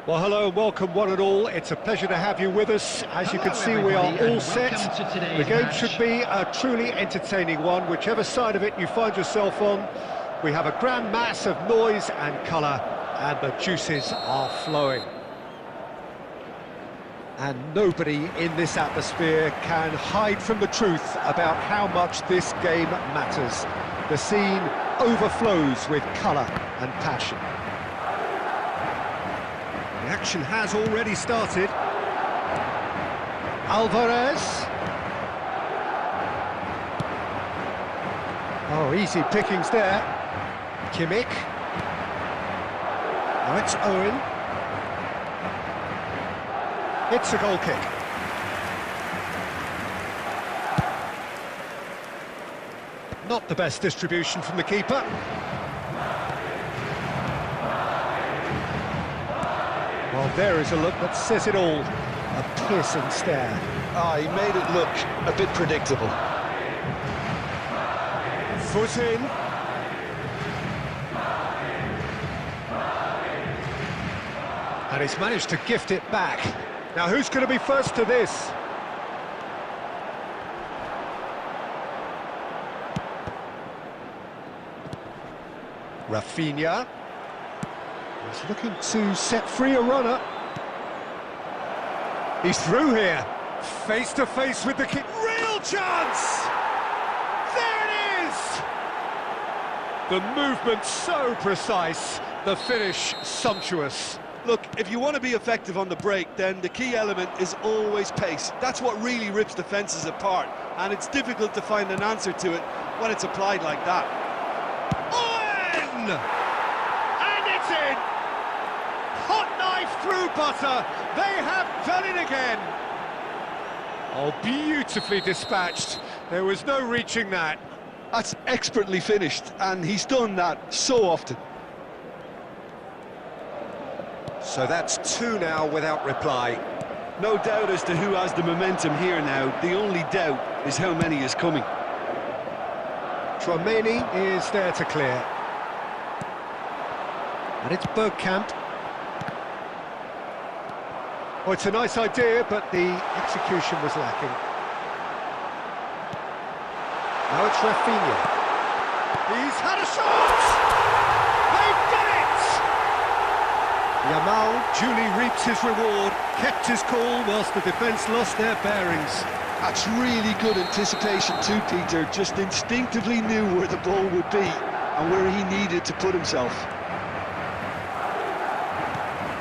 Well, hello and welcome one and all. It's a pleasure to have you with us. As you can see, we are all set. The game should be a truly entertaining one, whichever side of it you find yourself on. We have a grand mass of noise and colour, and the juices are flowing. And nobody in this atmosphere can hide from the truth about how much this game matters. The scene overflows with colour and passion. The action has already started. Alvarez. Oh, easy pickings there. Kimmich. Now it's Owen. It's a goal kick. Not the best distribution from the keeper. Well, there is a look that says it all. A piercing stare. He made it look a bit predictable. Foot in. And he's managed to gift it back. Now, who's going to be first to this? Rafinha. He's looking to set free a runner. He's through here. Face to face with the kick. Real chance! There it is! The movement so precise. The finish sumptuous. Look, if you want to be effective on the break, then the key element is always pace. That's what really rips defences apart, and it's difficult to find an answer to it when it's applied like that. Owen! And it's in! Hot knife through butter. They have done it again. Oh, beautifully dispatched. There was no reaching that. That's expertly finished, and he's done that so often. So that's two now without reply. No doubt as to who has the momentum here now. The only doubt is how many is coming. Tchouaméni is there to clear. And it's Bergkamp. Oh, it's a nice idea, but the execution was lacking. Now it's Rafinha. He's had a shot! They've done it! Yamal duly reaps his reward, kept his cool whilst the defence lost their bearings. That's really good anticipation too, Peter. Just instinctively knew where the ball would be and where he needed to put himself.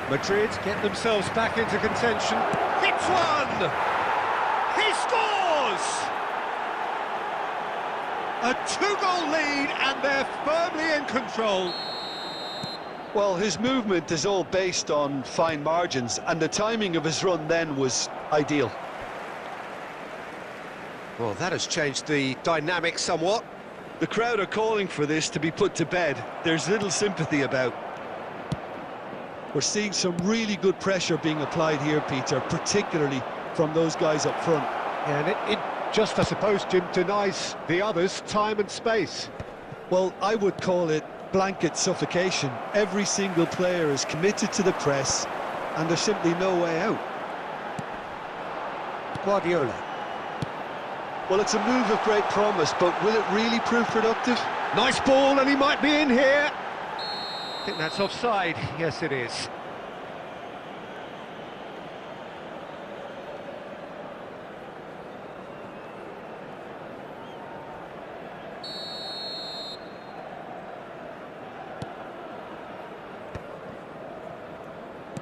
Madrid get themselves back into contention. Hits one! He scores! A two-goal lead, and they're firmly in control. Well, his movement is all based on fine margins, and the timing of his run then was ideal. Well, that has changed the dynamic somewhat. The crowd are calling for this to be put to bed. There's little sympathy about. We're seeing some really good pressure being applied here, Peter, particularly from those guys up front. And it just, I suppose, Jim, denies the others time and space. Well, I would call it blanket suffocation. Every single player is committed to the press, and there's simply no way out. Guardiola. Well, it's a move of great promise, but will it really prove productive? Nice ball, and he might be in here. I think that's offside. Yes, it is.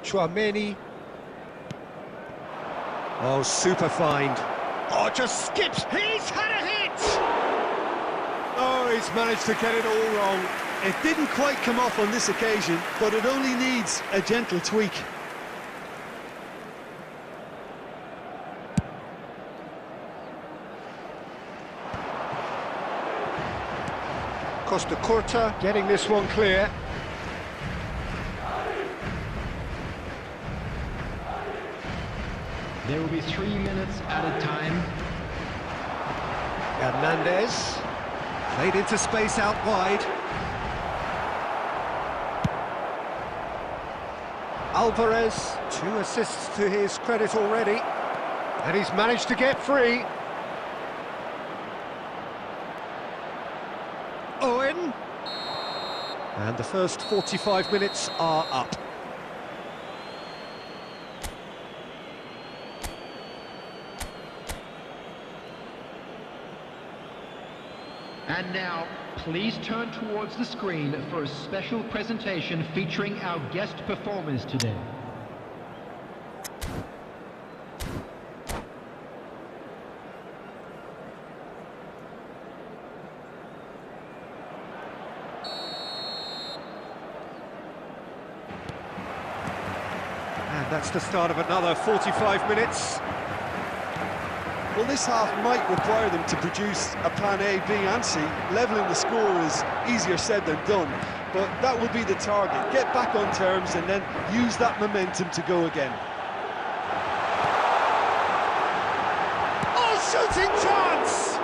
Tchouaméni. Oh, super find. Oh, just skips. He's had a hit! Oh, he's managed to get it all wrong. It didn't quite come off on this occasion, but it only needs a gentle tweak. Costa Curta getting this one clear. There will be 3 minutes at a time. Hernandez played into space out wide. Alvarez, 2 assists to his credit already, and he's managed to get free. Owen, and the first 45 minutes are up. And now, please turn towards the screen for a special presentation featuring our guest performers today. And that's the start of another 45 minutes. Well, this half might require them to produce a plan A, B and C. Levelling the score is easier said than done, but that will be the target. Get back on terms and then use that momentum to go again. Oh, shooting chance!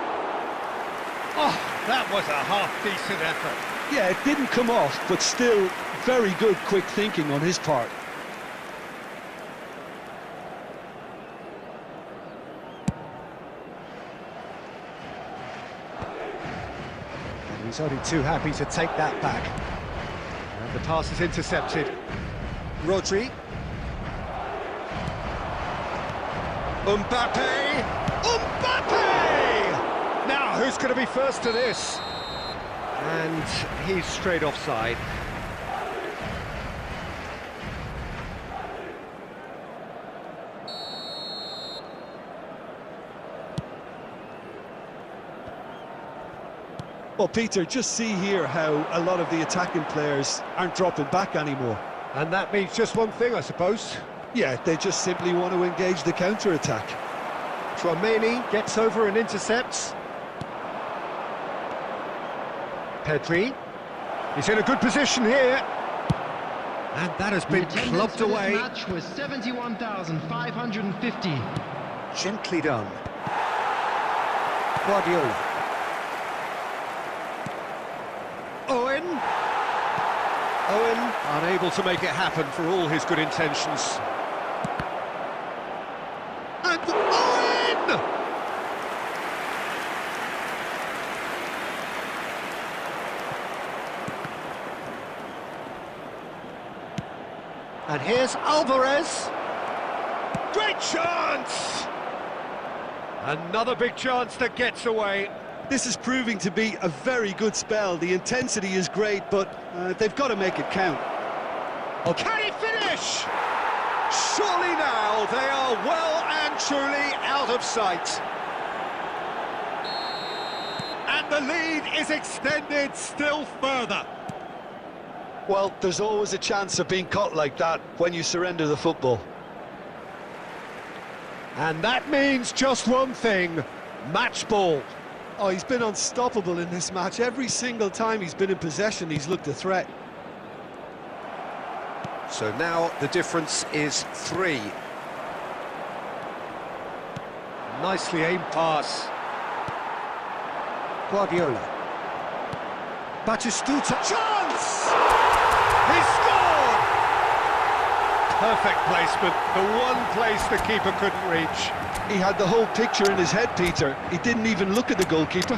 Oh, that was a half-decent effort. Yeah, it didn't come off, but still very good quick thinking on his part. He's only too happy to take that back. And the pass is intercepted. Rodri. Mbappe! Mbappe! Now, who's going to be first to this? And he's straight offside. Well, Peter, just see here how a lot of the attacking players aren't dropping back anymore. And that means just one thing, I suppose. Yeah, they just simply want to engage the counter-attack. Tchouameni gets over and intercepts. Pedri. He's in a good position here. And that has been clubbed away. The match was 71,550. Gently done. Guardiola. Owen, unable to make it happen for all his good intentions. And Owen! And here's Alvarez. Great chance! Another big chance that gets away. This is proving to be a very good spell. The intensity is great, but they've got to make it count. Oh, can he finish? Surely now they are well and truly out of sight. And the lead is extended still further. Well, there's always a chance of being caught like that when you surrender the football. And that means just one thing, match ball. Oh, he's been unstoppable in this match. Every single time he's been in possession, he's looked a threat. So now the difference is 3. Nicely aimed pass. Guardiola. Batistuta. Chance! He scored! Perfect placement. The one place the keeper couldn't reach. He had the whole picture in his head, Peter. He didn't even look at the goalkeeper.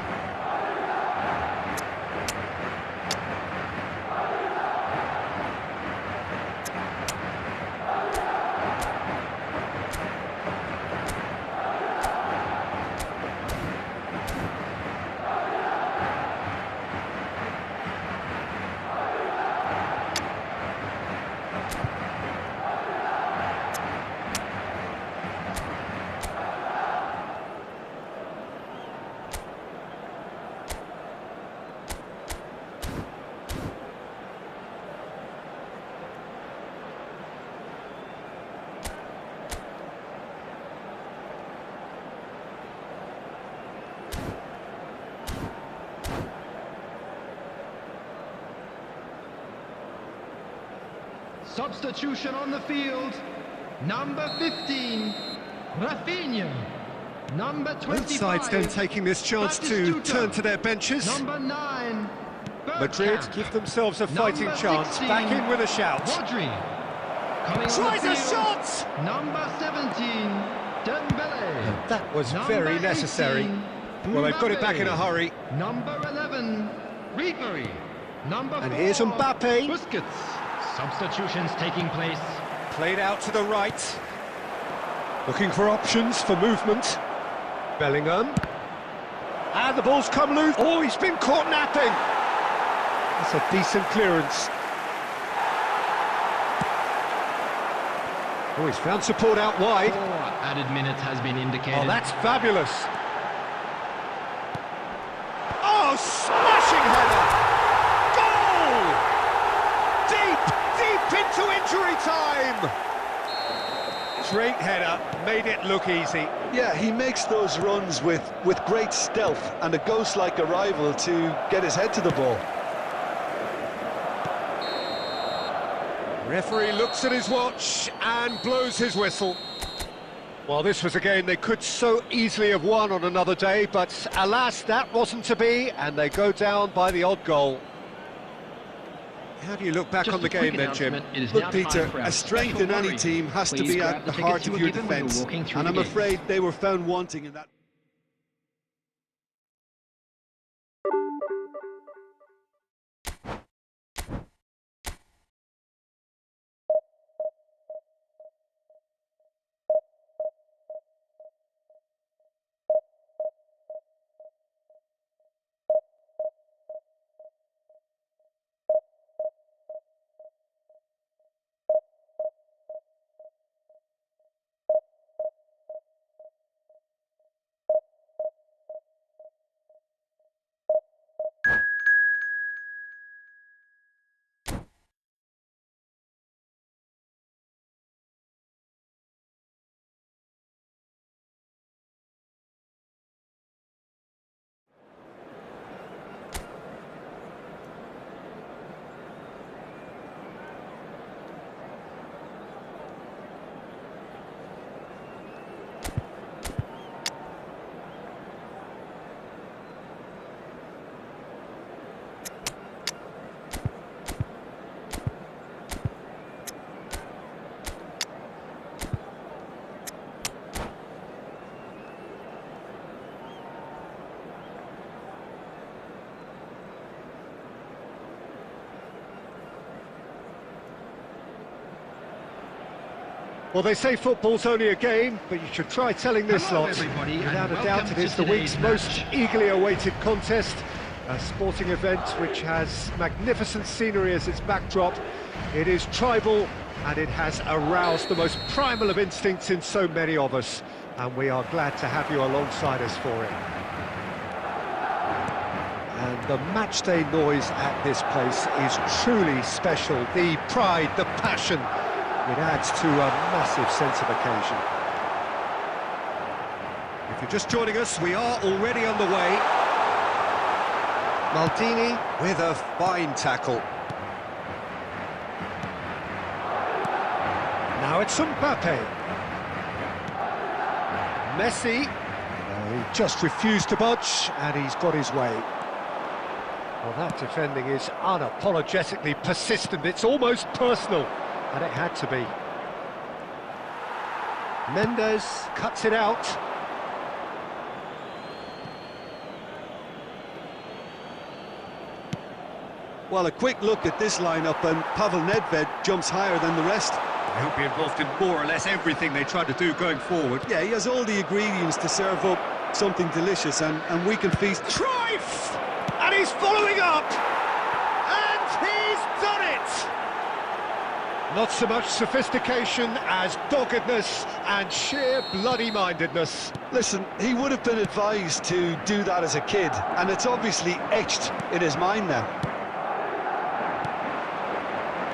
Substitution on the field. Number 15, Rafinha. Number 25, both sides then taking this chance to turn to their benches. Number 9, Madrid give themselves a fighting chance. 16, Back in with a shout. Rodri. Coming Tries on a the field, shot! number 17, Dembele. That was Number very necessary. 18, Well, they've got it back in a Mbappe. hurry. Number 11, Ribery. Number And 4, here's Mbappe. Busquets. Substitutions taking place. Played out to the right. Looking for options for movement. Bellingham. And the ball's come loose. Oh, he's been caught napping. That's a decent clearance. Oh, he's found support out wide. 4 added minutes has been indicated. Oh, that's fabulous. Oh, smashing header! Goal! Deep into injury time! Great header, made it look easy. Yeah, he makes those runs with great stealth and a ghost-like arrival to get his head to the ball. Referee looks at his watch and blows his whistle. Well, this was a game they could so easily have won on another day, but alas, that wasn't to be, and they go down by the odd goal. How do you look back Just on the a quick game then, Jim? announcement. It is Look, now Peter, time for our a strength special in any worry. team has to Please be grab at the the tickets heart you of were your given when you were defence, walking through and the I'm gates. afraid they were found wanting in that. Well, they say football's only a game, but you should try telling this Hello, lot. everybody, Without and a doubt, welcome it is to the week's today's most match. eagerly awaited contest. A sporting event which has magnificent scenery as its backdrop. It is tribal, and it has aroused the most primal of instincts in so many of us. And we are glad to have you alongside us for it. And the matchday noise at this place is truly special. The pride, the passion, it adds to a massive sense of occasion. If you're just joining us, we are already underway. Maldini with a fine tackle. Now it's Mbappe. Messi. He just refused to budge, and he's got his way. Well, that defending is unapologetically persistent. It's almost personal, and it had to be. Mendes cuts it out. Well, a quick look at this lineup, and Pavel Nedved jumps higher than the rest. He'll be involved in more or less everything they try to do going forward. Yeah, he has all the ingredients to serve up something delicious, and we can feast. Cruyff! And he's following up! And he's done it! Not so much sophistication as doggedness and sheer bloody-mindedness. Listen, he would have been advised to do that as a kid, and it's obviously etched in his mind now.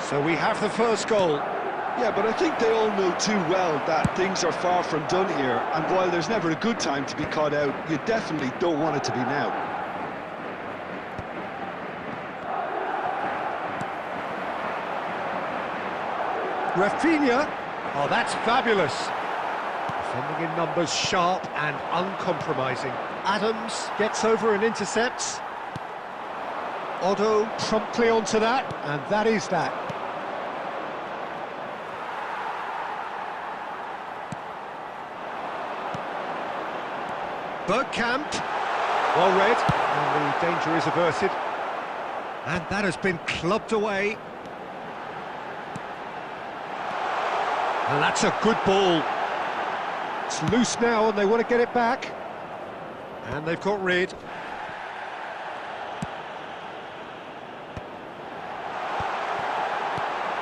So we have the first goal. Yeah, but I think they all know too well that things are far from done here, and while there's never a good time to be caught out, you definitely don't want it to be now. Rafinha. Oh, that's fabulous. Defending in numbers, sharp and uncompromising. Adams gets over and intercepts. Otto promptly onto that, and that is that. Bergkamp. Well read, and the danger is averted. And that has been clubbed away. And that's a good ball. It's loose now and they want to get it back. And they've got rid.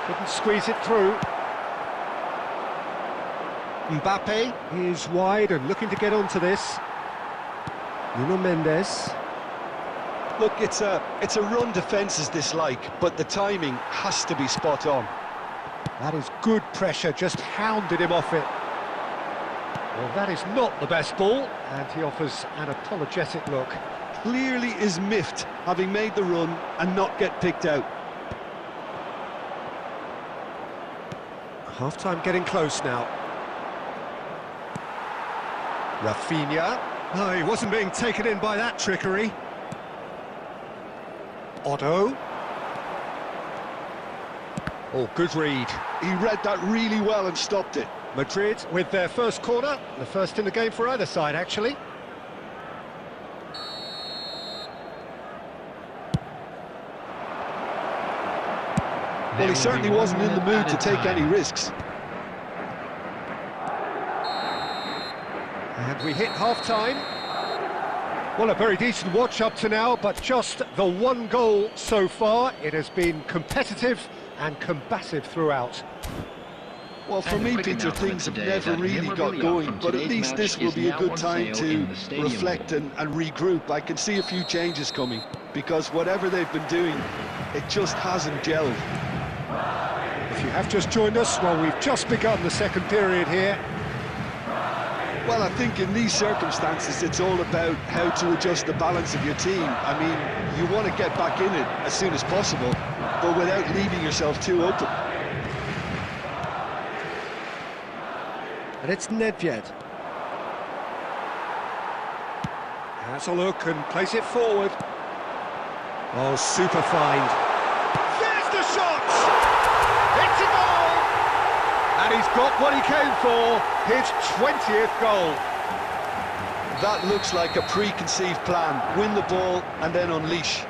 Couldn't squeeze it through. Mbappe is wide and looking to get onto this. Nuno Mendes. Look, it's a run defence's dislike, but the timing has to be spot on. That is good pressure, just hounded him off it. Well, that is not the best ball, and he offers an apologetic look. Clearly is miffed, having made the run and not get picked out. Half-time getting close now. Rafinha. No, he wasn't being taken in by that trickery. Otto. Oh, good read. He read that really well and stopped it. Madrid with their first corner, the first in the game for either side, actually. Well, he certainly wasn't in the mood to take any risks. And we hit half-time. Well, a very decent watch up to now, but just the one goal so far. It has been competitive and combative throughout. Well, for me, Peter, things have never really got going, but at least this will be a good time to reflect and regroup. I can see a few changes coming, because whatever they've been doing, it just hasn't gelled. If you have just joined us, well, we've just begun the second period here. Well, I think in these circumstances, it's all about how to adjust the balance of your team. I mean, you want to get back in it as soon as possible, but without leaving yourself too open. And it's Nedved. Has a look and plays it forward. Oh, super find. There's the shot! It's a goal! And he's got what he came for, his 20th goal. That looks like a preconceived plan. Win the ball and then unleash.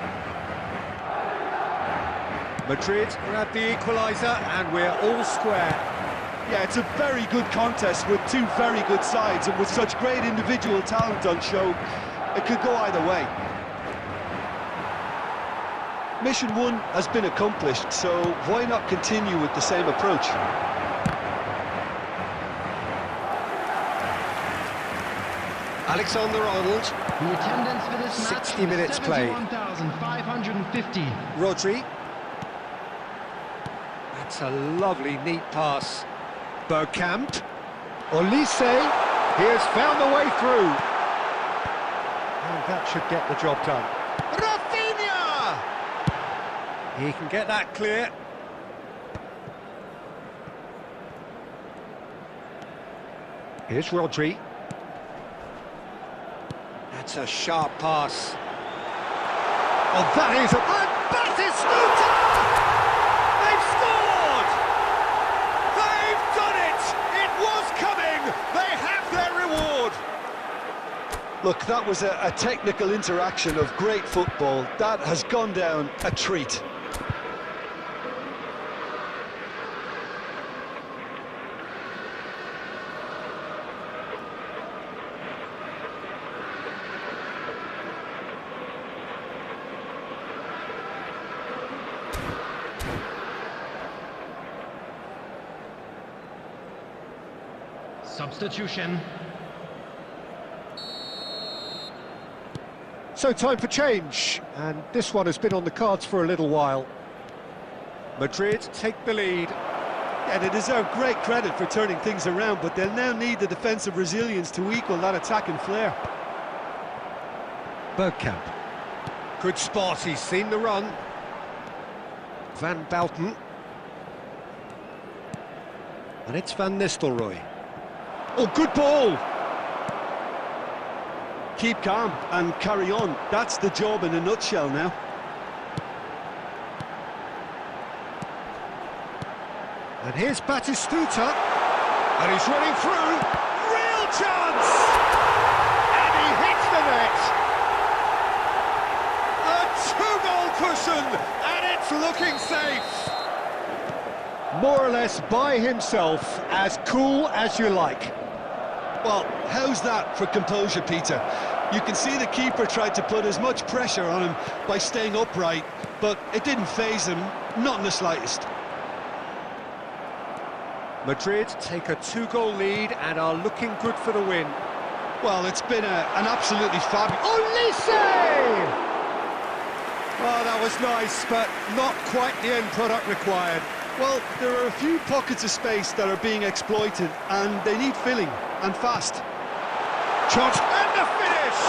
Madrid grab the equaliser and we're all square. Yeah, it's a very good contest with two very good sides, and with such great individual talent on show, it could go either way. Mission 1 has been accomplished, so why not continue with the same approach? Alexander-Arnold. The attendance for this 60 minutes played. 71,550. Rodri. That's a lovely, neat pass. Bergkamp. Olise. He has found the way through. And that should get the job done. Rafinha! He can get that clear. Here's Rodri. That's a sharp pass. Oh, that is a... And Batistuta! They've scored! They've done it! It was coming! They have their reward! Look, that was a technical interaction of great football. That has gone down a treat. Substitution. So time for change, and this one has been on the cards for a little while. Madrid take the lead. Yeah, they deserve great credit for turning things around, but they'll now need the defensive resilience to equal that attacking flair. Bergkamp. Good spot, he's seen the run. Van Bouten. And it's Van Nistelrooy. Oh, good ball! Keep calm and carry on. That's the job in a nutshell now. And here's Batistuta. And he's running through. Real chance! And he hits net! A two-goal cushion, and it's looking safe! More or less by himself, as cool as you like. Well, how's that for composure, Peter? You can see the keeper tried to put as much pressure on him by staying upright, but it didn't faze him, not in the slightest. Madrid take a two-goal lead and are looking good for the win. Well, it's been an absolutely fabulous... Olise! Oh, that was nice, but not quite the end product required. Well, there are a few pockets of space that are being exploited, and they need filling, and fast. Shot and the finish!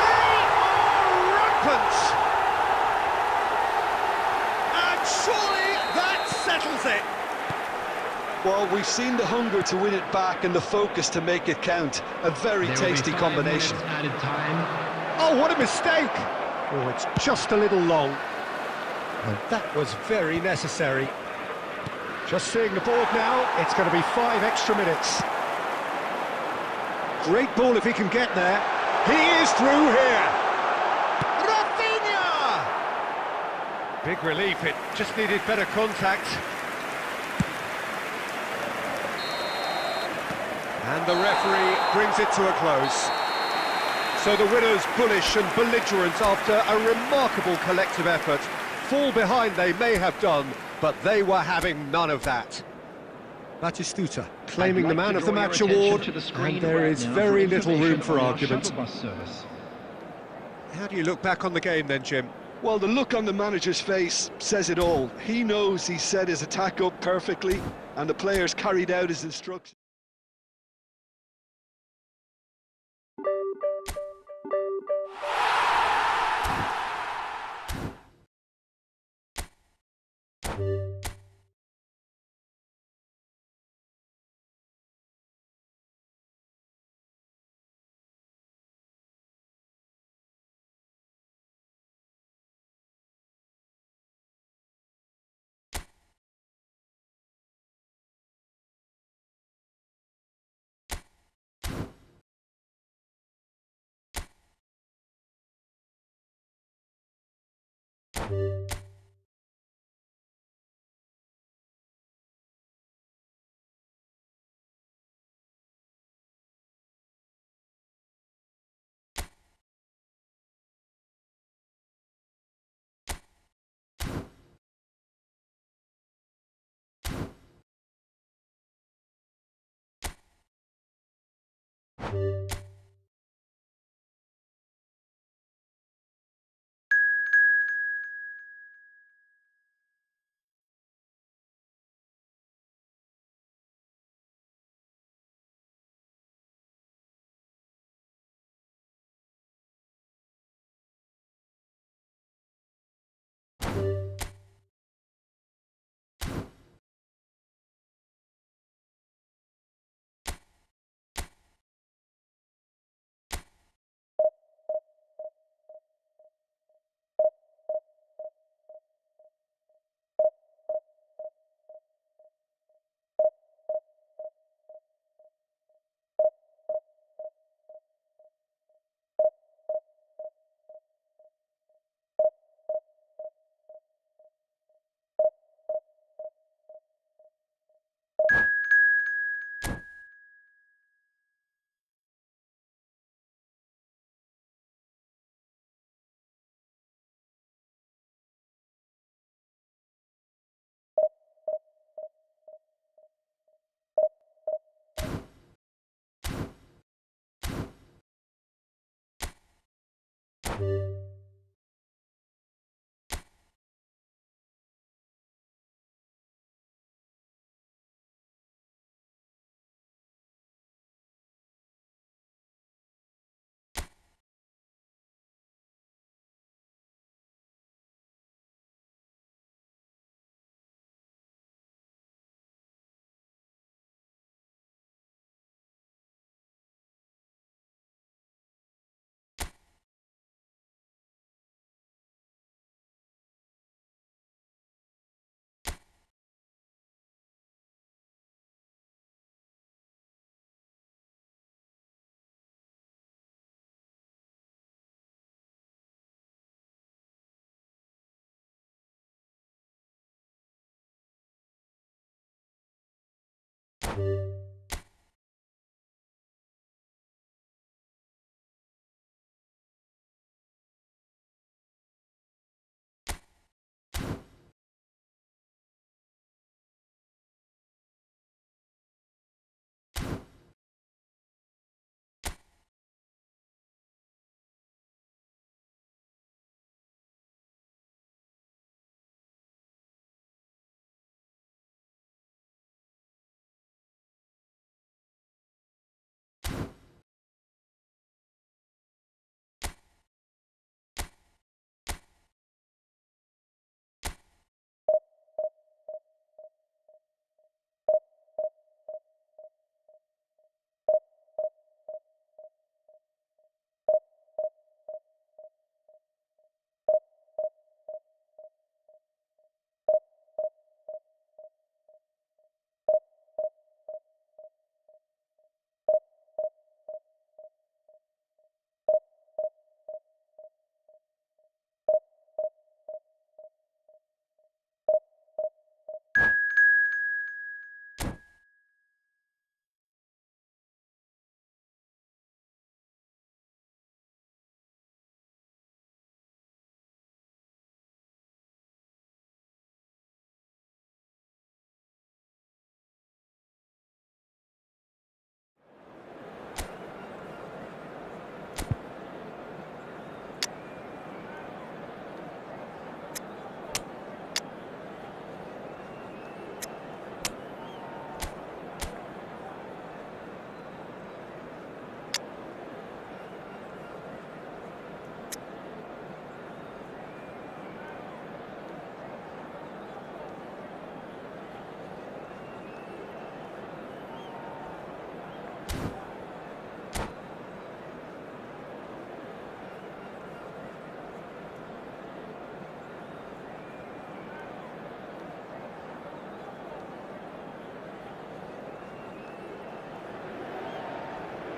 They are rampant! And surely that settles it! Well, we've seen the hunger to win it back and the focus to make it count. A very tasty combination. Added time. Oh, what a mistake! Oh, it's just a little long. And that was very necessary. Just seeing the board now, it's going to be 5 extra minutes. Great ball if he can get there. He is through here. Rafinha! Big relief, it just needed better contact. And the referee brings it to a close. So the winners, bullish and belligerent after a remarkable collective effort. Fall behind they may have done, but they were having none of that. Batistuta claiming the man of the match award, and there is very little room for argument. How do you look back on the game then, Jim? Well, the look on the manager's face says it all. He knows he set his attack up perfectly, and the players carried out his instructions.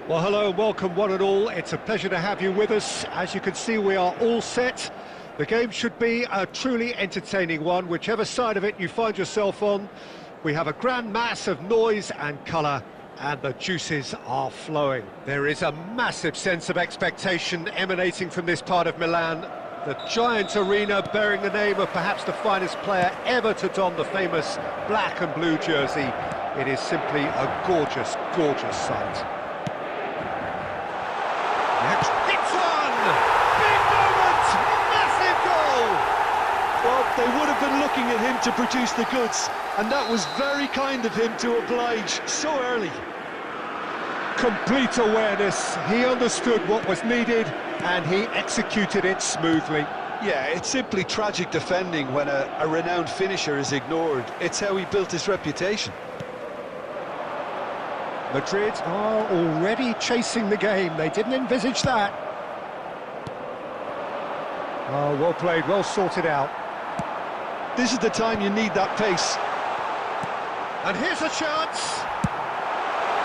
Well, hello and welcome one and all. It's a pleasure to have you with us. As you can see, we are all set. The game should be a truly entertaining one, whichever side of it you find yourself on. We have a grand mass of noise and colour, and the juices are flowing. There is a massive sense of expectation emanating from this part of Milan. The giant arena bearing the name of perhaps the finest player ever to don the famous black and blue jersey. It is simply a gorgeous, gorgeous sight. It's one! Big moment! Massive goal! Well, they would have been looking at him to produce the goods, and that was very kind of him to oblige so early. Complete awareness. He understood what was needed, and he executed it smoothly. Yeah, it's simply tragic defending when a renowned finisher is ignored. It's how he built his reputation. Madrid are already chasing the game. They didn't envisage that. Oh, well played, well sorted out. This is the time you need that pace. And here's a chance.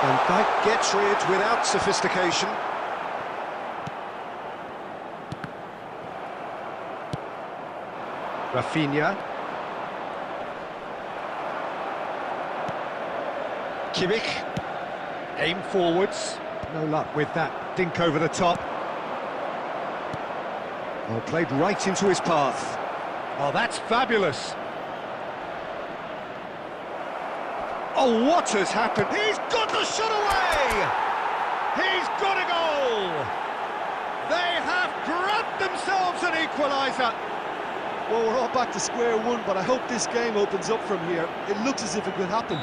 And Dyke gets rid without sophistication. Rafinha. Kimmich. Aim forwards. No luck with that dink over the top. Oh, played right into his path. Oh, that's fabulous. Oh, what has happened? He's got the shot away! He's got a goal! They have grabbed themselves an equaliser. Well, we're all back to square one, but I hope this game opens up from here. It looks as if it could happen.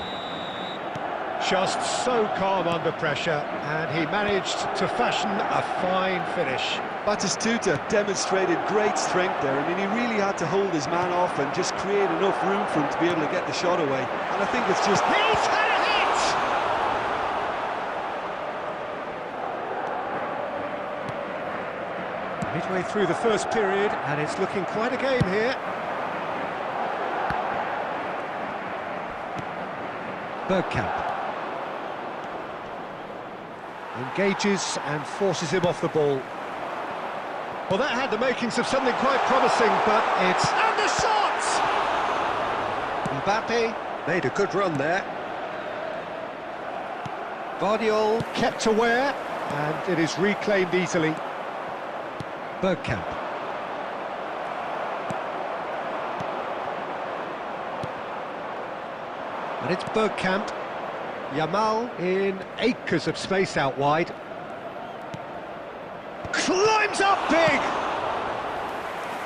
Just so calm under pressure, and he managed to fashion a fine finish. Batistuta demonstrated great strength there. I mean, he really had to hold his man off and just create enough room for him to be able to get the shot away. And I think it's just... He's had a hit! Midway through the first period, and it's looking quite a game here. Bergkamp. Engages and forces him off the ball. Well, that had the makings of something quite promising, but it's... And the shot! Mbappe made a good run there. Guardiola kept aware, and it is reclaimed easily. Bergkamp. And it's Bergkamp. Yamal in acres of space out wide. Climbs up big!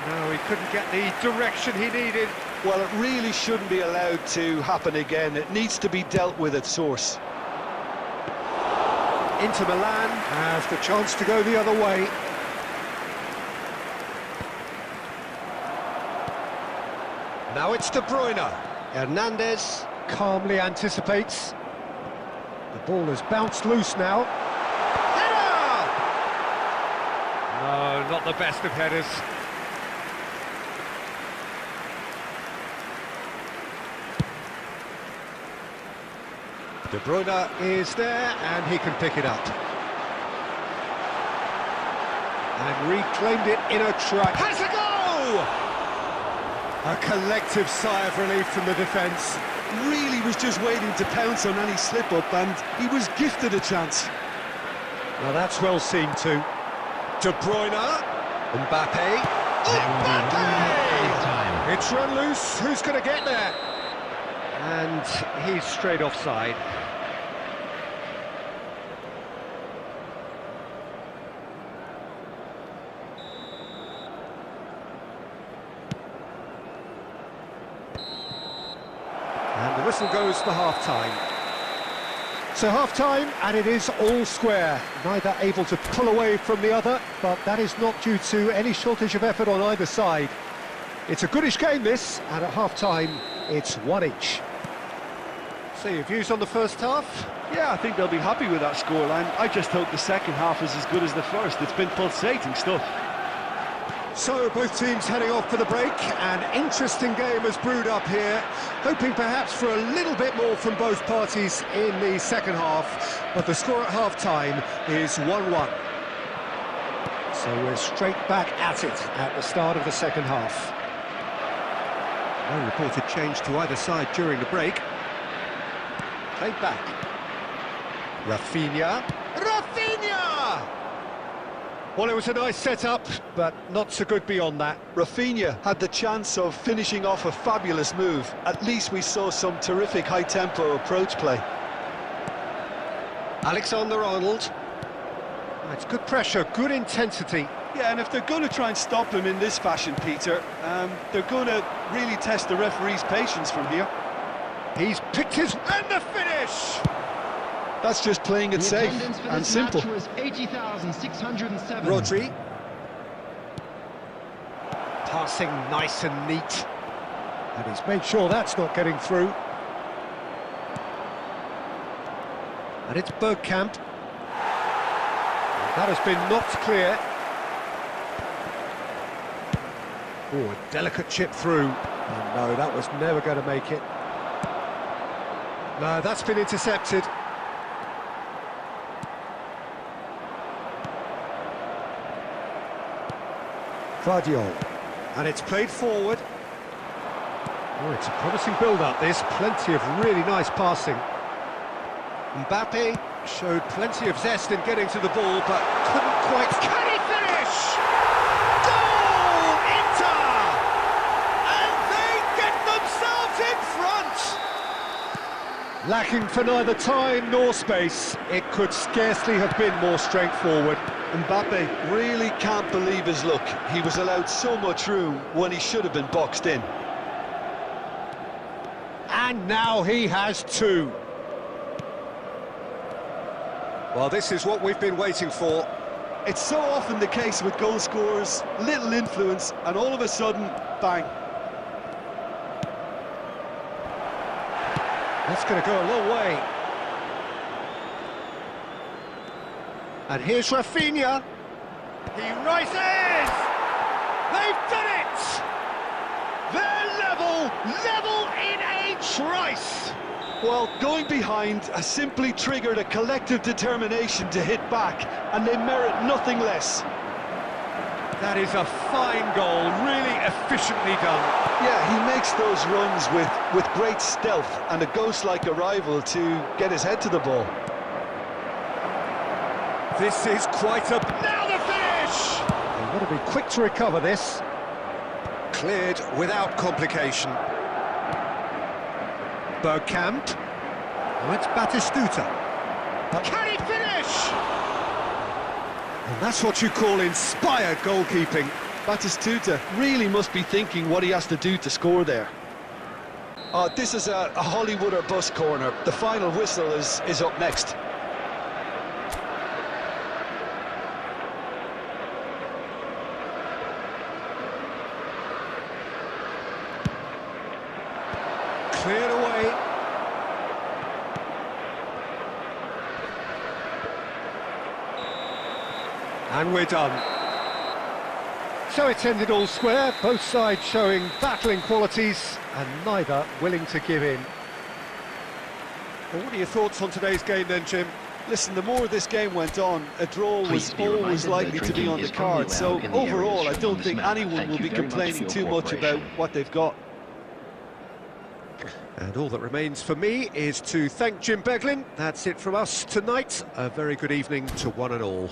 No, he couldn't get the direction he needed. Well, it really shouldn't be allowed to happen again. It needs to be dealt with at source. Inter Milan has the chance to go the other way. Now it's De Bruyne. Hernandez calmly anticipates. The ball has bounced loose now. Header! No, not the best of headers. De Bruyne is there, and he can pick it up. And reclaimed it in a track. Has a go! A collective sigh of relief from the defence. Really was just waiting to pounce on any slip-up, and he was gifted a chance. Well, that's well seen too. De Bruyne. Mbappe. Mbappe! It's run loose. Who's going to get there? And he's straight offside. And the whistle goes for half-time. So half-time, and it is all square. Neither able to pull away from the other, but that is not due to any shortage of effort on either side. It's a goodish game, this, and at half-time, it's one each. So your views on the first half? Yeah, I think they'll be happy with that scoreline. I just hope the second half is as good as the first. It's been pulsating stuff. So both teams heading off for the break. An interesting game has brewed up here, hoping perhaps for a little bit more from both parties in the second half, but the score at half-time is 1-1. So we're straight back at it at the start of the second half. No reported change to either side during the break. Played back. Rafinha. Rafinha! Well, it was a nice setup, but not so good beyond that. Rafinha had the chance of finishing off a fabulous move. At least we saw some terrific high-tempo approach play. Alexander-Arnold. It's good pressure, good intensity. Yeah, and if they're going to try and stop him in this fashion, Peter, they're going to really test the referee's patience from here. He's picked his... and the finish! That's just playing it safe and simple. Was 80,607. Rodri. Passing nice and neat. And he's made sure that's not getting through. And it's Bergkamp. That has been knocked clear. Oh, a delicate chip through. Oh, no, that was never going to make it. No, that's been intercepted. Guardiola. And it's played forward. Oh, it's a promising build-up, this. Plenty of really nice passing. Mbappe showed plenty of zest in getting to the ball, but couldn't quite... Can he finish? Goal! Inter! And they get themselves in front! Lacking for neither time nor space, it could scarcely have been more straightforward. Mbappe really can't believe his luck. He was allowed so much room when he should have been boxed in. And now he has two. Well, this is what we've been waiting for. It's so often the case with goal scorers, little influence, and all of a sudden, bang. That's going to go a long way. And here's Rafinha. He rises! They've done it! They're level in a trice! Well, going behind has simply triggered a collective determination to hit back, and they merit nothing less. That is a fine goal, really efficiently done. Yeah, he makes those runs with great stealth and a ghost-like arrival to get his head to the ball. This is quite a... Now the finish! They've got to be quick to recover this. Cleared without complication. Bergkamp. Now it's Batistuta. Can he finish? And that's what you call inspired goalkeeping. Batistuta really must be thinking what he has to do to score there. Oh, this is a Hollywood or bust corner. The final whistle is up next. Cleared away. And we're done. So it's ended all square, both sides showing battling qualities and neither willing to give in. Well, what are your thoughts on today's game then, Jim? Listen, the more this game went on, a draw was always likely to be on the card. So overall, I don't think anyone will be complaining too much about what they've got. And all that remains for me is to thank Jim Beglin. That's it from us tonight. A very good evening to one and all.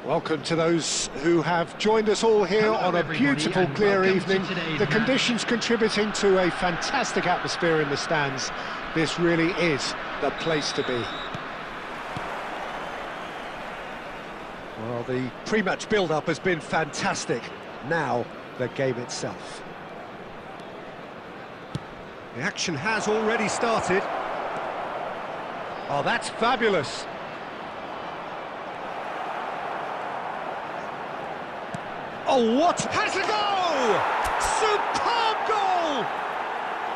Welcome to those who have joined us all here on a beautiful, clear evening. The conditions contributing to a fantastic atmosphere in the stands. This really is the place to be. Well, the pre-match build-up has been fantastic. Now, the game itself. The action has already started. Oh, that's fabulous. Oh, what? Has a goal! Superb goal!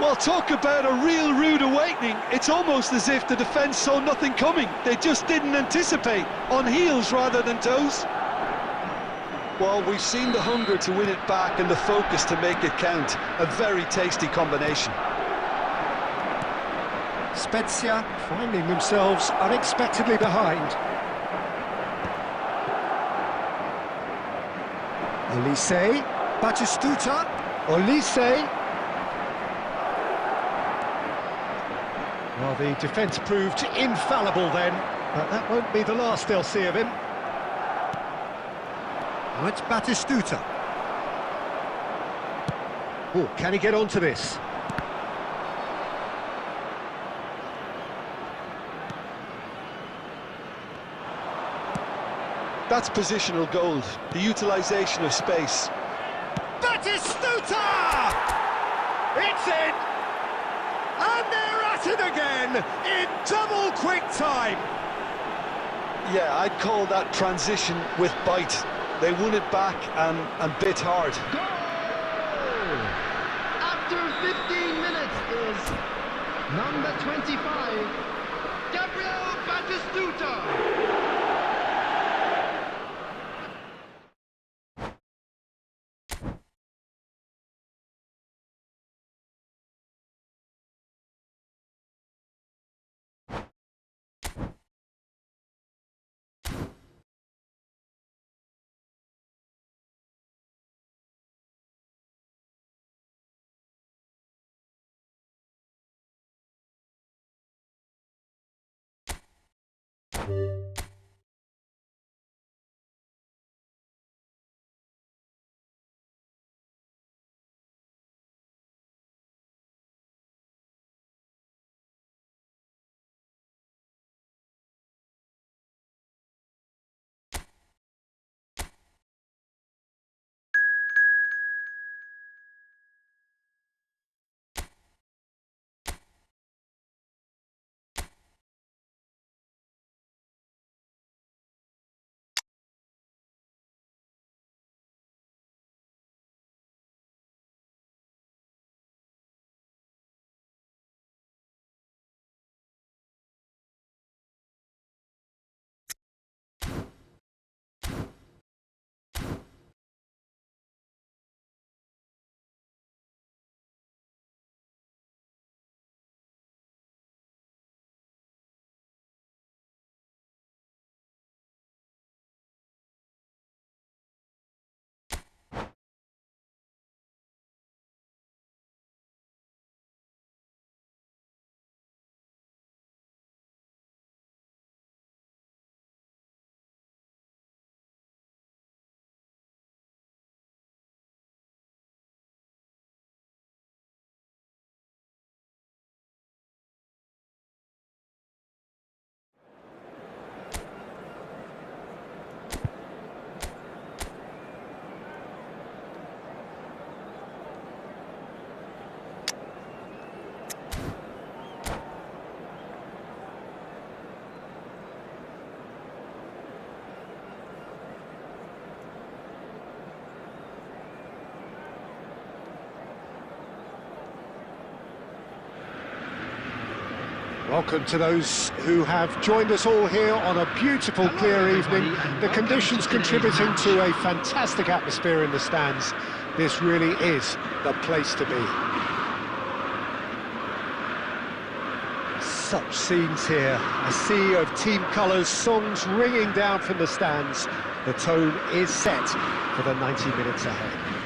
Well, talk about a real rude awakening. It's almost as if the defence saw nothing coming. They just didn't anticipate, on heels rather than toes. Well, we've seen the hunger to win it back and the focus to make it count. A very tasty combination. Spezia finding themselves unexpectedly behind. Olise, Batistuta, Olise. Well, the defence proved infallible then, but that won't be the last they'll see of him. Now it's Batistuta. Oh, can he get onto this? That's positional gold, the utilisation of space. Batistuta! It's in! And they're at it again, in double quick time! Yeah, I'd call that transition with bite. They won it back and bit hard. Goal! After 15 minutes is number 25, Gabriel Batistuta. Welcome to those who have joined us all here on a beautiful, clear evening. The conditions contributing to a fantastic atmosphere in the stands. This really is the place to be. Such scenes here, a sea of team colours, songs ringing down from the stands. The tone is set for the 90 minutes ahead.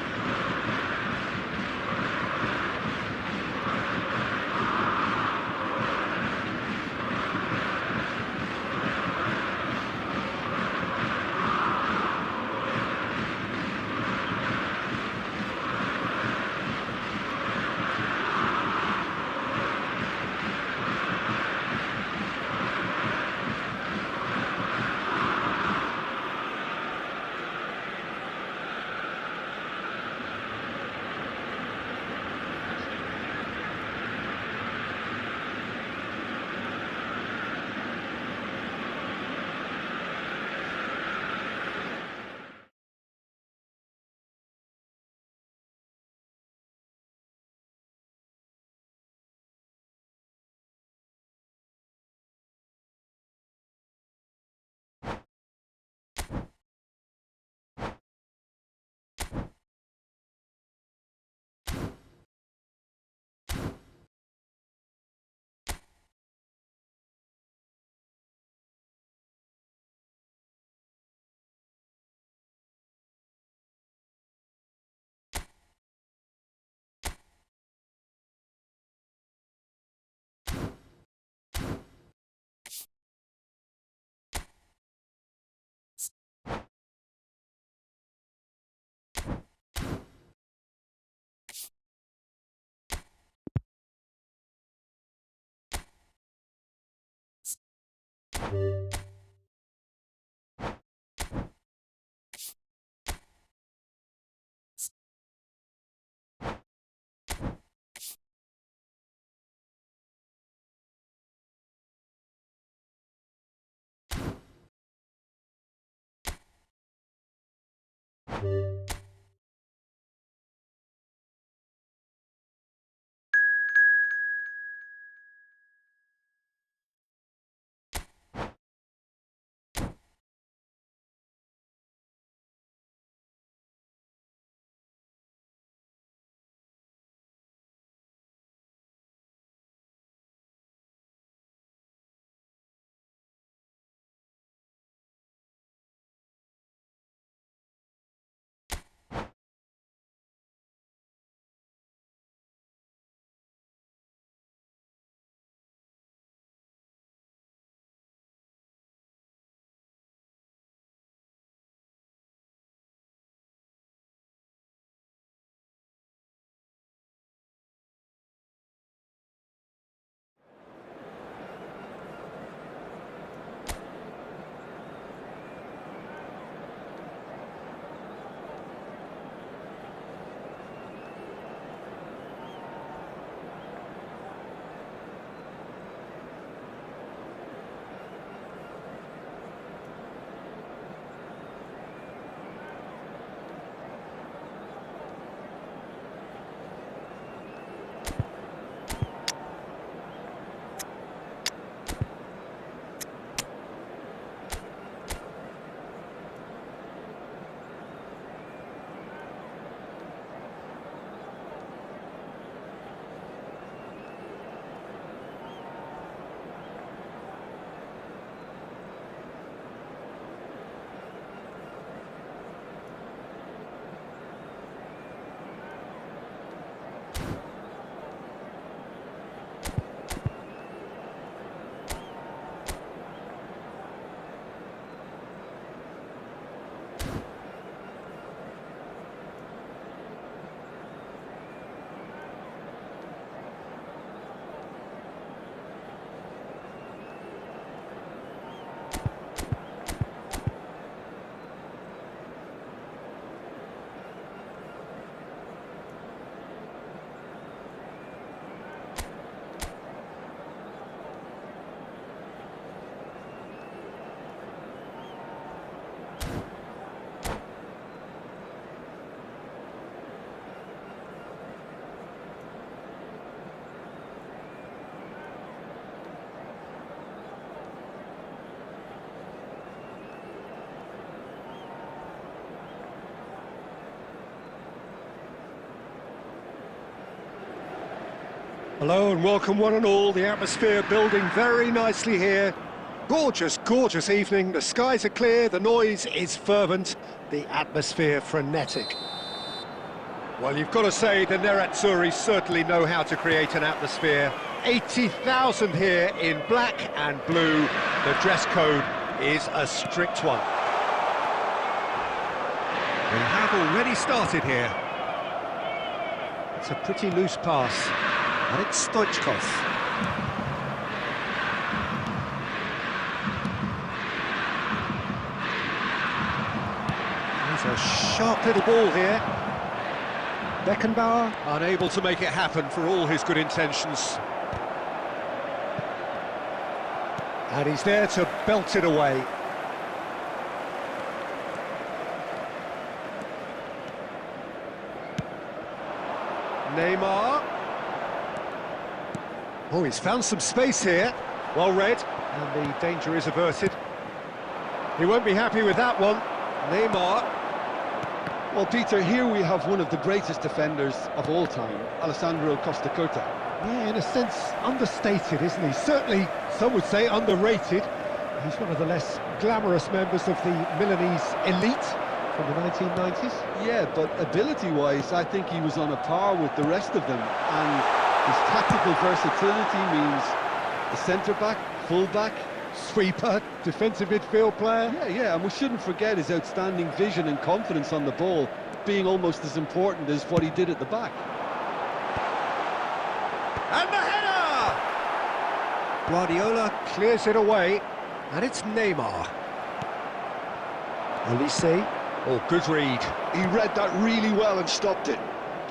Hello and welcome one and all. The atmosphere building very nicely here. Gorgeous, gorgeous evening. The skies are clear, the noise is fervent, the atmosphere frenetic. Well, you've got to say the Nerazzurri certainly know how to create an atmosphere. 80,000 here in black and blue. The dress code is a strict one. We have already started here. It's a pretty loose pass, and it's Stoichkov. There's a sharp little ball here. Beckenbauer unable to make it happen for all his good intentions. And he's there to belt it away. Neymar. Oh, he's found some space here. Well read, and the danger is averted. He won't be happy with that one. Neymar. Well, Peter, here we have one of the greatest defenders of all time, Alessandro Costacurta. Yeah, in a sense, understated, isn't he? Certainly, some would say underrated. He's one of the less glamorous members of the Milanese elite from the 1990s. Yeah, but ability-wise, I think he was on a par with the rest of them. And his tactical versatility means a centre-back, full-back, Sweeper, defensive midfield player. Yeah, and we shouldn't forget his outstanding vision and confidence on the ball, being almost as important as what he did at the back. And the header! Guardiola clears it away, and it's Neymar. Elise. Oh, good read. He read that really well and stopped it.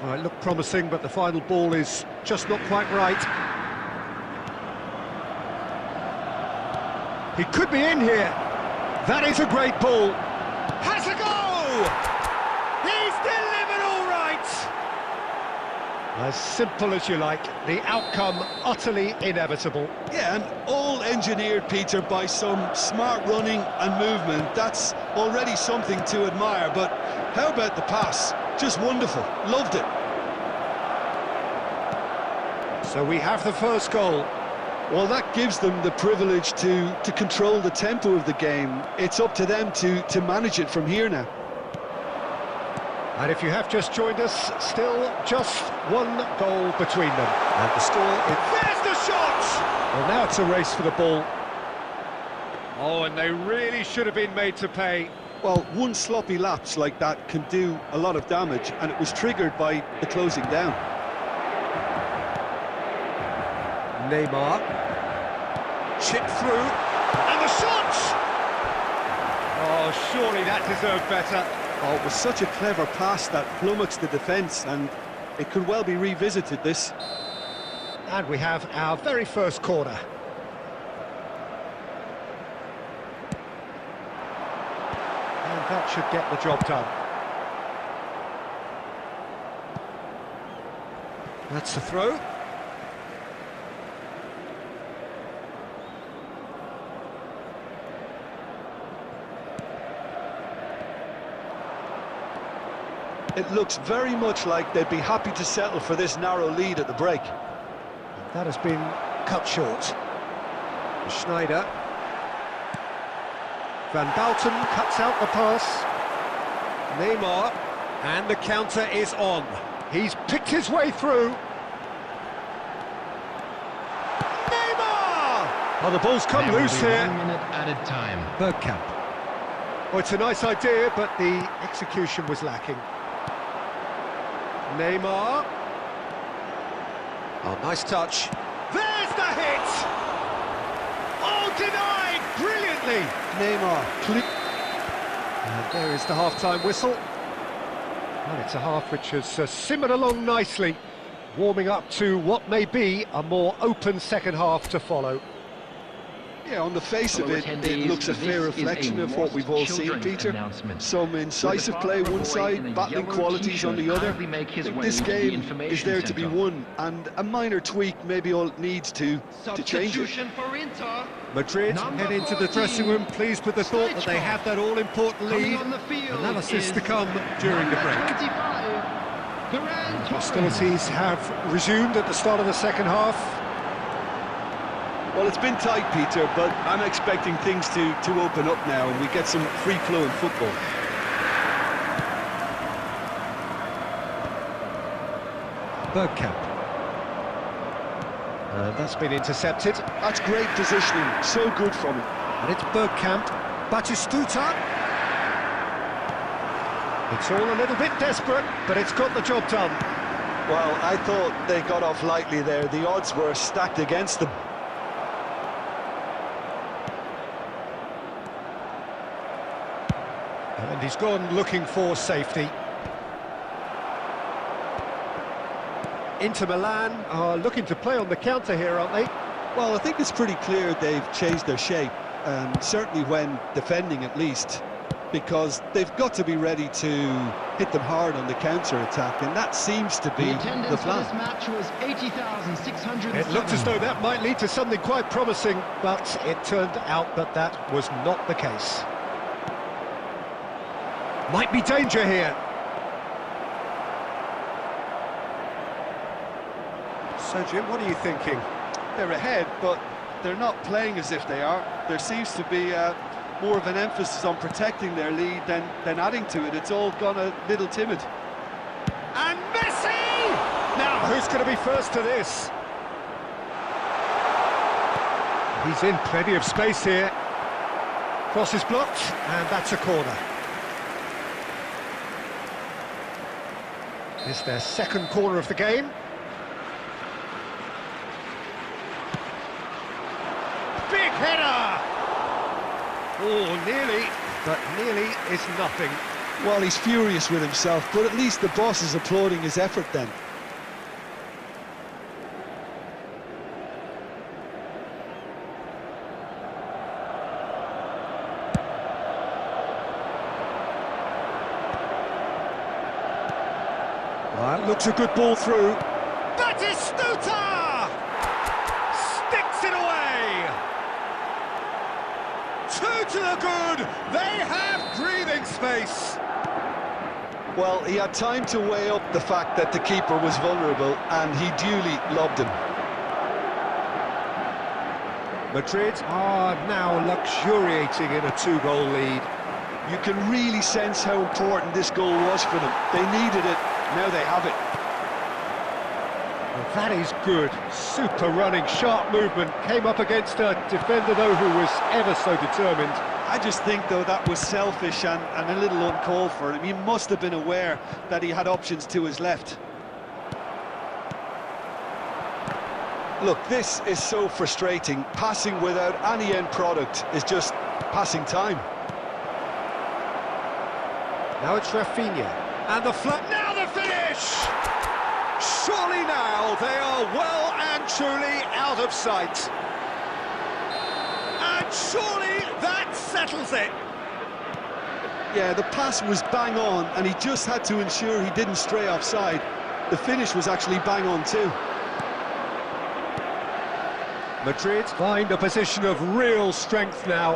Well, it looked promising, but the final ball is just not quite right. He could be in here. That is a great ball. Has a go! He's delivered all right! As simple as you like. The outcome utterly inevitable. Yeah, and all engineered, Peter, by some smart running and movement. That's already something to admire, but how about the pass? Just wonderful. Loved it. So we have the first goal. Well, that gives them the privilege to control the tempo of the game. It's up to them to manage it from here now. And if you have just joined us, still just one goal between them. And the score is... There's the shot! Well, now it's a race for the ball. Oh, and they really should have been made to pay. Well, one sloppy lapse like that can do a lot of damage, and it was triggered by the closing down. Neymar, chip through, and the shot! Oh, surely that deserved better. Oh, it was such a clever pass that flummoxed the defence, and it could well be revisited, this. And we have our very first corner. And that should get the job done. That's the throw. It looks very much like they'd be happy to settle for this narrow lead at the break. That has been cut short. Schneider. Van Bouten cuts out the pass. Neymar. And the counter is on. He's picked his way through. Neymar! Oh, the ball's come loose here. 1 minute added time. Bergkamp. Oh, it's a nice idea, but the execution was lacking. Neymar. Oh, nice touch. There's the hit! Oh, denied brilliantly! Neymar. And there is the half-time whistle. And it's a half which has simmered along nicely, warming up to what may be a more open second half to follow. Yeah, on the face of it, it looks a fair reflection of what we've all seen, Peter. Some incisive play one side, battling qualities on the other. This game is there to be won, and a minor tweak maybe all it needs to change it. Madrid head into the dressing room pleased with the thought that they have that all-important lead. Analysis to come during the break. Hostilities have resumed at the start of the second half. Well, it's been tight, Peter, but I'm expecting things to open up now and we get some free-flowing football. Bergkamp. That's been intercepted. That's great positioning, so good from him. And it's Bergkamp. Batistuta. It's all a little bit desperate, but it's got the job done. Well, I thought they got off lightly there. The odds were stacked against them. And he's gone looking for safety. Inter Milan are looking to play on the counter here, aren't they? Well, I think it's pretty clear they've changed their shape, certainly when defending at least, because they've got to be ready to hit them hard on the counter-attack, and that seems to be the plan. This match was 80,600. It looked as though that might lead to something quite promising, but it turned out that that was not the case. Might be danger here. So, Jim, what are you thinking? They're ahead, but they're not playing as if they are. There seems to be more of an emphasis on protecting their lead than adding to it. It's all gone a little timid. And Messi! Now, who's going to be first to this? He's in plenty of space here. Cross is blocked, and that's a corner. It's their second corner of the game. Big header! Oh, nearly, but nearly is nothing. Well, he's furious with himself, but at least the boss is applauding his effort then. Well, looks a good ball through. Batistuta! Sticks it away! 2 to the good! They have breathing space! Well, he had time to weigh up the fact that the keeper was vulnerable, and he duly lobbed him. Madrid are now luxuriating in a 2-goal lead. You can really sense how important this goal was for them. They needed it, now they have it. Well, that is good. Super running, sharp movement. Came up against a defender, though, who was ever so determined. I just think, though, that was selfish and a little uncalled for him. He must have been aware that he had options to his left. Look, this is so frustrating. Passing without any end product is just passing time. Now it's Rafinha. And the flip. Now the finish! Surely now they are well and truly out of sight. And surely that settles it. Yeah, the pass was bang on, and he just had to ensure he didn't stray offside. The finish was actually bang on too. Madrid find a position of real strength now.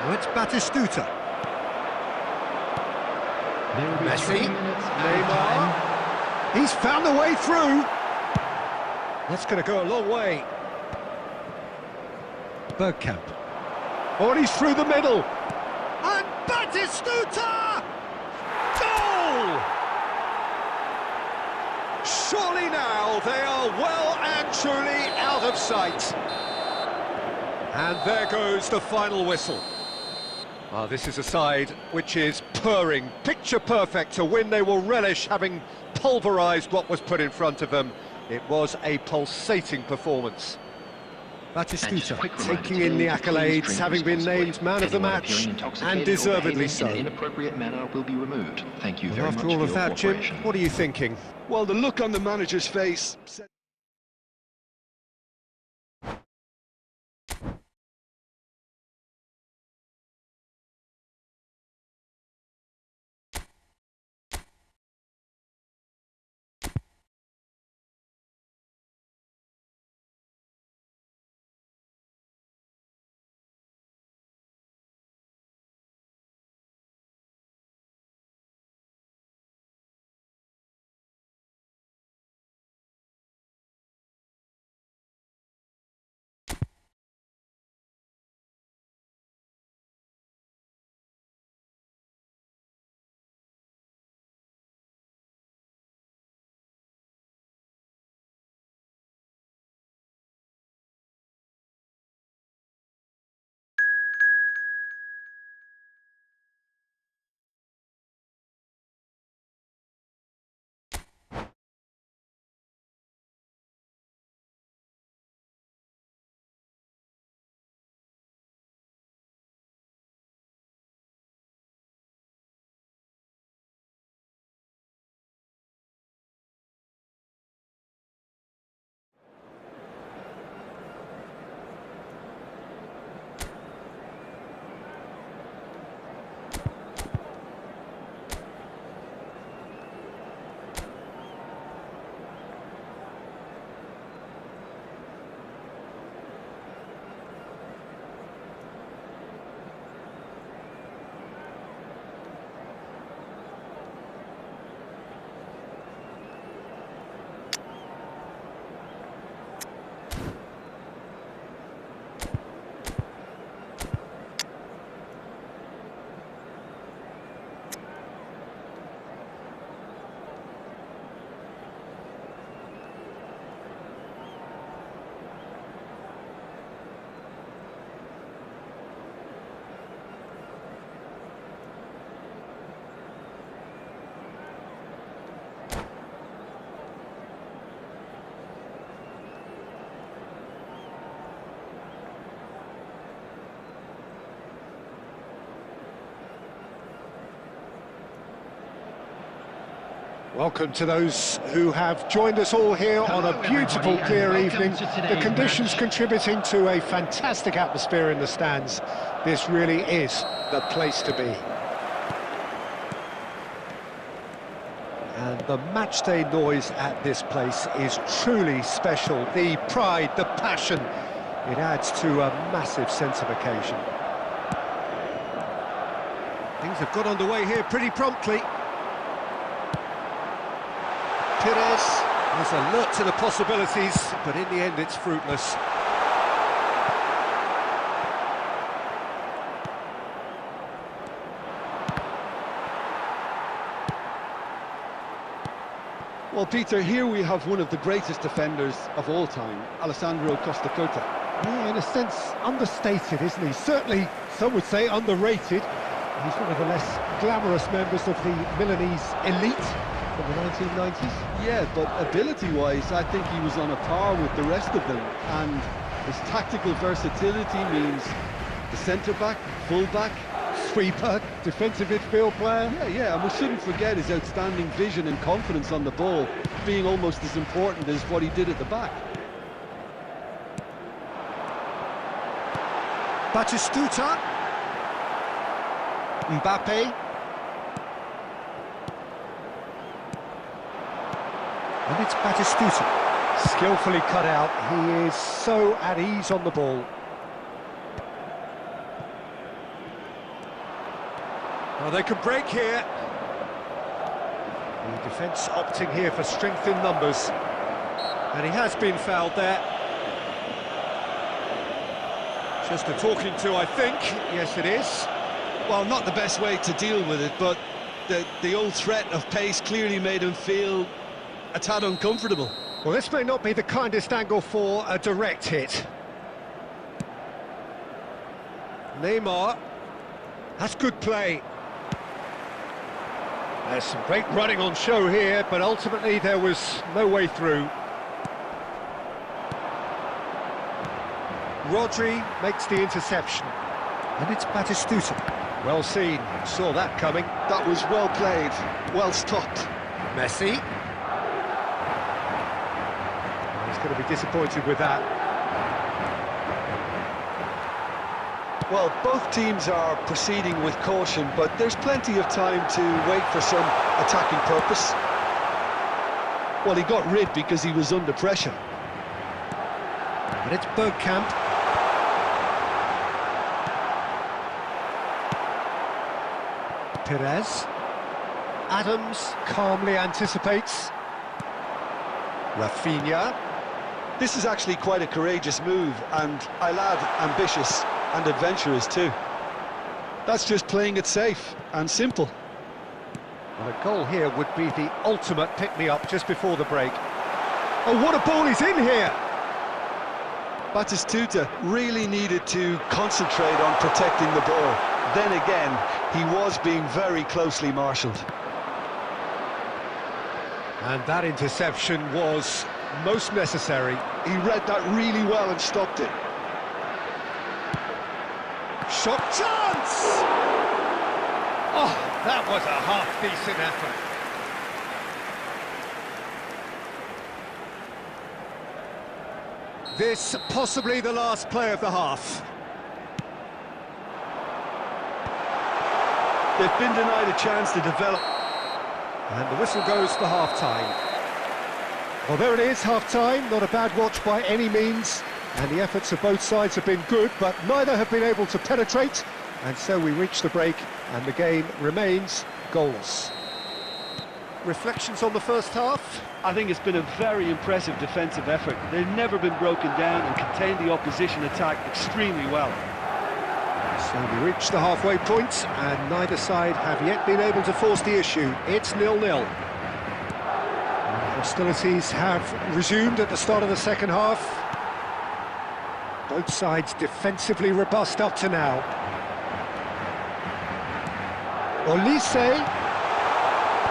Now it's Batistuta. Messi, Neymar. He's found a way through. That's going to go a long way. Bergkamp. Oh, and he's through the middle. And Batistuta! Goal! Surely now they are well and truly out of sight. And there goes the final whistle. This is a side which is purring, picture perfect, to win they will relish, having pulverised what was put in front of them. It was a pulsating performance. Batistuta taking in the accolades, having been named man of the match, and deservedly so. Inappropriate manner will be removed. Thank you very much. After all of that, Jim, what are you thinking? Well, the look on the manager's face said Welcome to those who have joined us all here on a beautiful, clear evening. The conditions contributing to a fantastic atmosphere in the stands. This really is the place to be. And the matchday noise at this place is truly special. The pride, the passion, it adds to a massive sense of occasion. Things have got underway here pretty promptly. Perez is alert to the possibilities, but in the end it's fruitless. Well, Peter, here we have one of the greatest defenders of all time, Alessandro Costa Curta. Yeah, in a sense, understated, isn't he? Certainly, some would say underrated. He's one of the less glamorous members of the Milanese elite from the 1990s. Yeah, but ability-wise, I think he was on a par with the rest of them. And his tactical versatility means the centre-back, full-back, Sweeper, defensive midfield player. Yeah, and we shouldn't forget his outstanding vision and confidence on the ball, being almost as important as what he did at the back. Batistuta. Mbappe. And it's Batistuta. Skillfully cut out. He is so at ease on the ball. Well, they could break here. The defence opting here for strength in numbers. And he has been fouled there. Just a talking to, I think. Yes, it is. Well, not the best way to deal with it, but the old threat of pace clearly made him feel a tad uncomfortable. Well, this may not be the kindest angle for a direct hit. Neymar. That's good play. There's some great running on show here, but ultimately there was no way through. Rodri makes the interception. And it's Batistuta. Well seen, saw that coming. That was well played, well stopped. Messi. He's going to be disappointed with that. Well, both teams are proceeding with caution, but there's plenty of time to wait for some attacking purpose. Well, he got rid because he was under pressure. But it's Bergkamp. Perez. Adams calmly anticipates. Rafinha. This is actually quite a courageous move, and I'll add ambitious and adventurous too. That's just playing it safe and simple. Well, a goal here would be the ultimate pick-me-up just before the break. Oh, what a ball he's in here! Batistuta really needed to concentrate on protecting the ball. Then again, he was being very closely marshalled. And that interception was most necessary. He read that really well and stopped it. Shot chance! Oh, that was a half-decent effort. This possibly the last play of the half. They've been denied a chance to develop. And the whistle goes for half-time. Well, there it is, half-time. Not a bad watch by any means. And the efforts of both sides have been good, but neither have been able to penetrate. And so we reach the break, and the game remains goalless. Reflections on the first half? I think it's been a very impressive defensive effort. They've never been broken down and contained the opposition attack extremely well. So we reach the halfway point, and neither side have yet been able to force the issue. It's 0-0. Hostilities have resumed at the start of the second half. Both sides defensively robust up to now. Olise.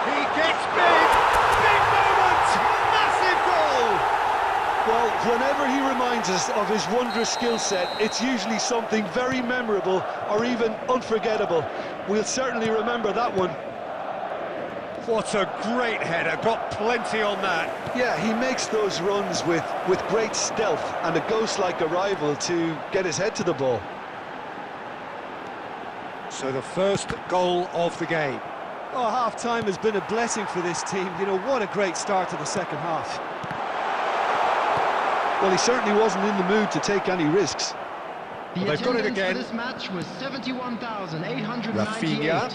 He gets big moment! Massive goal! Well, whenever he reminds us of his wondrous skill set, it's usually something very memorable or even unforgettable. We'll certainly remember that one. What a great header, got plenty on that. Yeah, he makes those runs with great stealth and a ghost-like arrival to get his head to the ball. So the first goal of the game. Oh, half-time has been a blessing for this team. You know, what a great start to the second half. Well, he certainly wasn't in the mood to take any risks. The They've got it attendance again. for this match was 71,898. Rafinha.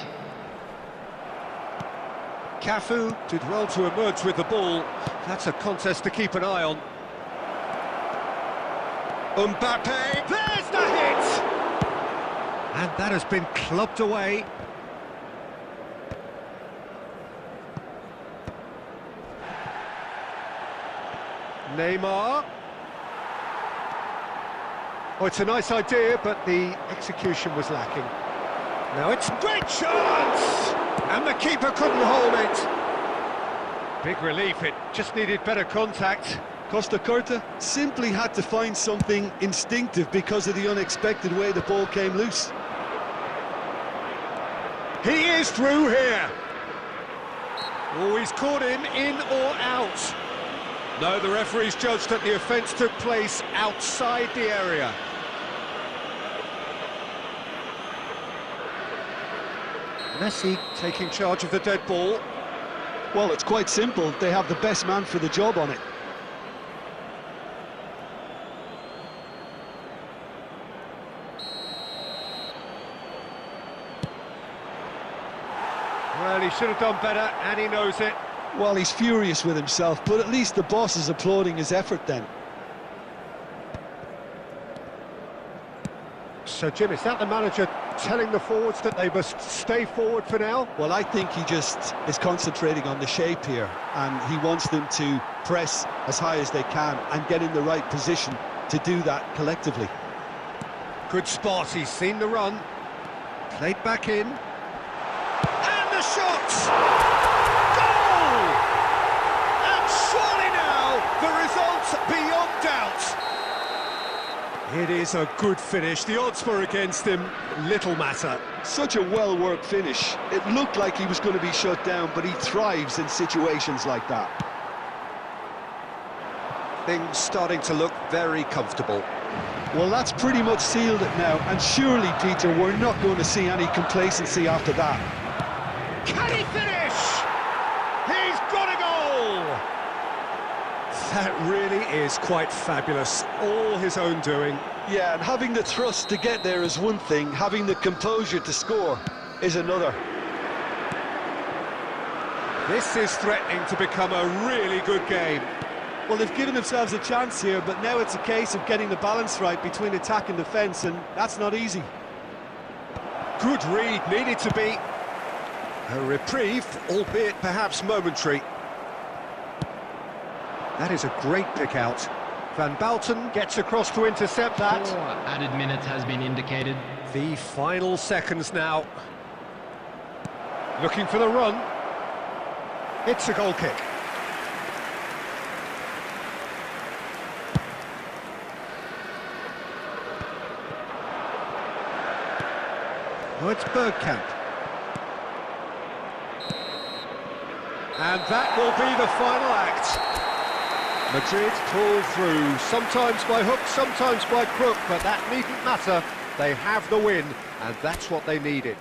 Cafu did well to emerge with the ball. That's a contest to keep an eye on. Mbappe, there's the hit! And that has been clubbed away. Neymar. Oh, it's a nice idea, but the execution was lacking. Now it's a great chance! And the keeper couldn't hold it. Big relief, it just needed better contact. Costa Curta simply had to find something instinctive because of the unexpected way the ball came loose. He is through here. Oh, he's caught him in or out. No, the referee's judged that the offence took place outside the area. Messi taking charge of the dead ball. Well, it's quite simple. They have the best man for the job on it. Well, he should have done better, and he knows it. Well, he's furious with himself, but at least the boss is applauding his effort then. So, Jim, is that the manager telling the forwards that they must stay forward for now? Well, I think he just is concentrating on the shape here, and he wants them to press as high as they can and get in the right position to do that collectively. Good spot, he's seen the run. Played back in. And the shot! Goal! And surely now, the result beyond doubt. It is a good finish. The odds were against him. Little matter. Such a well-worked finish. It looked like he was going to be shut down, but he thrives in situations like that. Things starting to look very comfortable. Well, that's pretty much sealed it now, and surely, Peter, we're not going to see any complacency after that. Can he finish? He's got a goal! That really is quite fabulous. All his own doing. Yeah, and having the thrust to get there is one thing, having the composure to score is another. This is threatening to become a really good game. Well, they've given themselves a chance here, but now it's a case of getting the balance right between attack and defence, and that's not easy. Good read, needed to be. A reprieve, albeit perhaps momentary. That is a great pick out. Van Bouten gets across to intercept that. 4 added minutes has been indicated. The final seconds now. Looking for the run. It's a goal kick. Oh, it's Bergkamp. And that will be the final act. Madrid pull through, sometimes by hook, sometimes by crook, but that needn't matter. They have the win, and that's what they needed.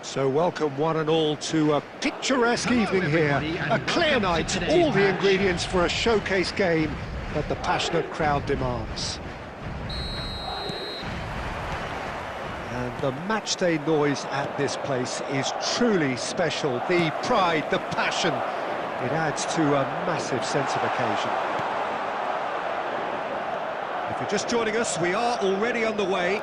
So welcome one and all to a picturesque evening here. A clear night, all the ingredients for a showcase game that the passionate crowd demands. And the matchday noise at this place is truly special. The pride, the passion, it adds to a massive sense of occasion. If you're just joining us, we are already underway.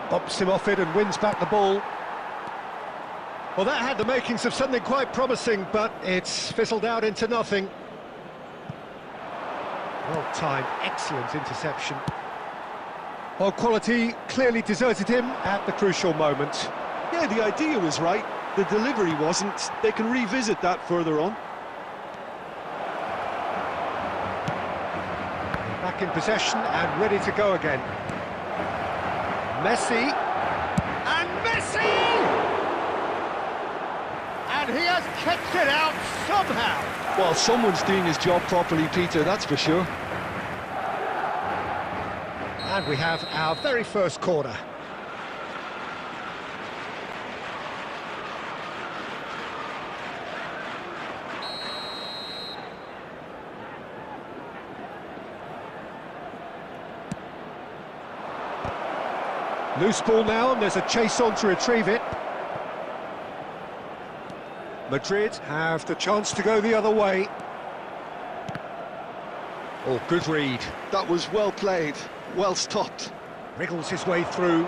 Bops him off it and wins back the ball. Well, that had the makings of something quite promising, but it's fizzled out into nothing. Well-timed, excellent interception. Well, quality clearly deserted him at the crucial moment. Yeah, the idea was right, the delivery wasn't. They can revisit that further on. Back in possession and ready to go again. Messi, and Messi! And he has kept it out somehow. Well, someone's doing his job properly, Peter, that's for sure. And we have our very first corner. Loose ball now, and there's a chase on to retrieve it. Madrid have the chance to go the other way. Oh, good read. That was well played, well stopped. Wriggles his way through.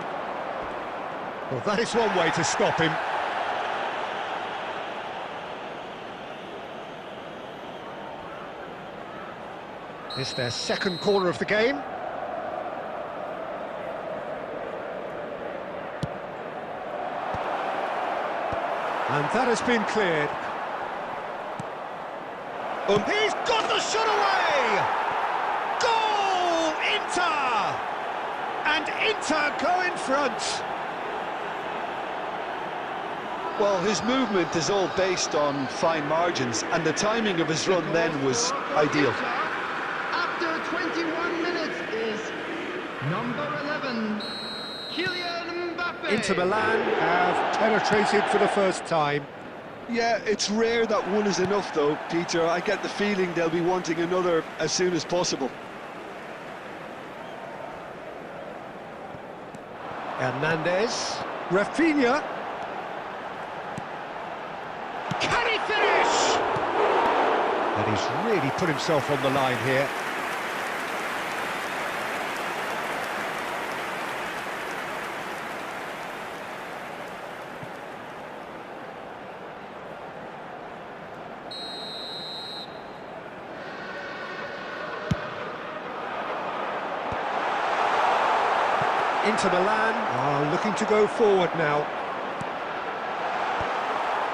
Well, that is one way to stop him. It's their second corner of the game. And that has been cleared. He's got the shot away! Goal! Inter! And Inter go in front. Well, his movement is all based on fine margins, and the timing of his run then was ideal. After 21 minutes is number 11, Kylian Mbappe. Inter Milan have penetrated for the first time. Yeah, it's rare that one is enough though, Peter. I get the feeling they'll be wanting another as soon as possible. Hernandez, Rafinha. Can he finish? And he's really put himself on the line here. Inter Milan are looking to go forward now.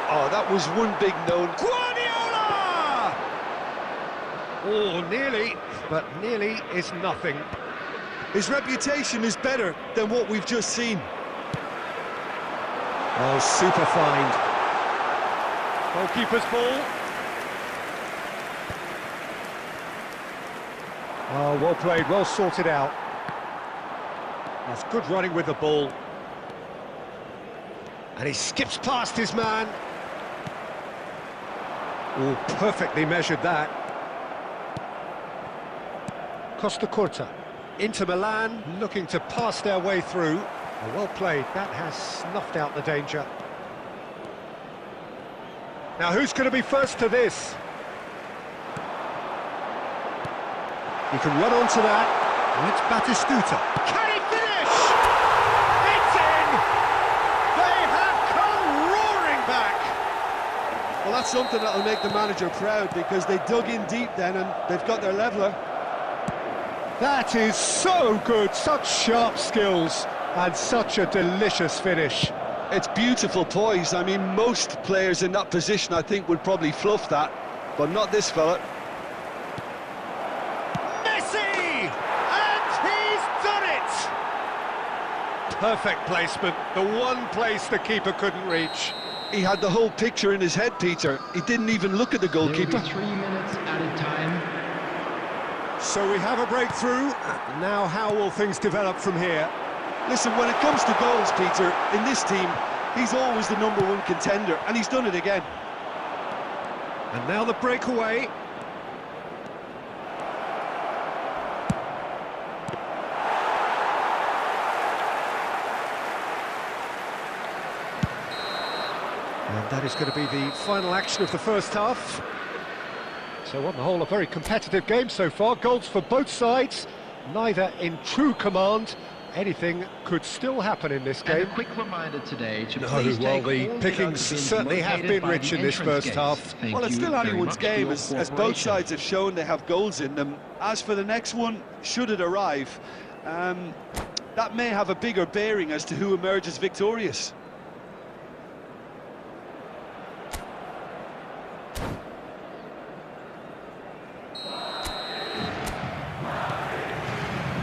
Oh, that was one big known. Guardiola! Oh, nearly, but nearly is nothing. His reputation is better than what we've just seen. Oh, super find. Goalkeeper's ball. Oh, well played, well sorted out. That's good running with the ball. And he skips past his man. Oh, perfectly measured that. Costa Curta. Inter Milan looking to pass their way through. Oh, well played, that has snuffed out the danger. Now who's going to be first to this? He can run onto that. And it's Batistuta. Can he finish? It's in! They have come roaring back! Well, that's something that'll make the manager proud, because they dug in deep then and they've got their leveller. That is so good, such sharp skills and such a delicious finish. It's beautiful poise. I mean, most players in that position I think would probably fluff that, but not this fella. Messi! And he's done it! Perfect placement, the one place the keeper couldn't reach. He had the whole picture in his head, Peter. He didn't even look at the goalkeeper. There will be 3 minutes added time. So we have a breakthrough. Now how will things develop from here? Listen, when it comes to goals, Peter, in this team, he's always the #1 contender, and he's done it again. And now the breakaway. And that is going to be the final action of the first half. So on the whole, a very competitive game so far. Goals for both sides, neither in true command. Anything could still happen in this game. And a quick reminder today to please well, take the all pickings certainly have been rich in this first half. Well, it's still anyone's game, as both sides have shown they have goals in them. As for the next one, should it arrive, that may have a bigger bearing as to who emerges victorious.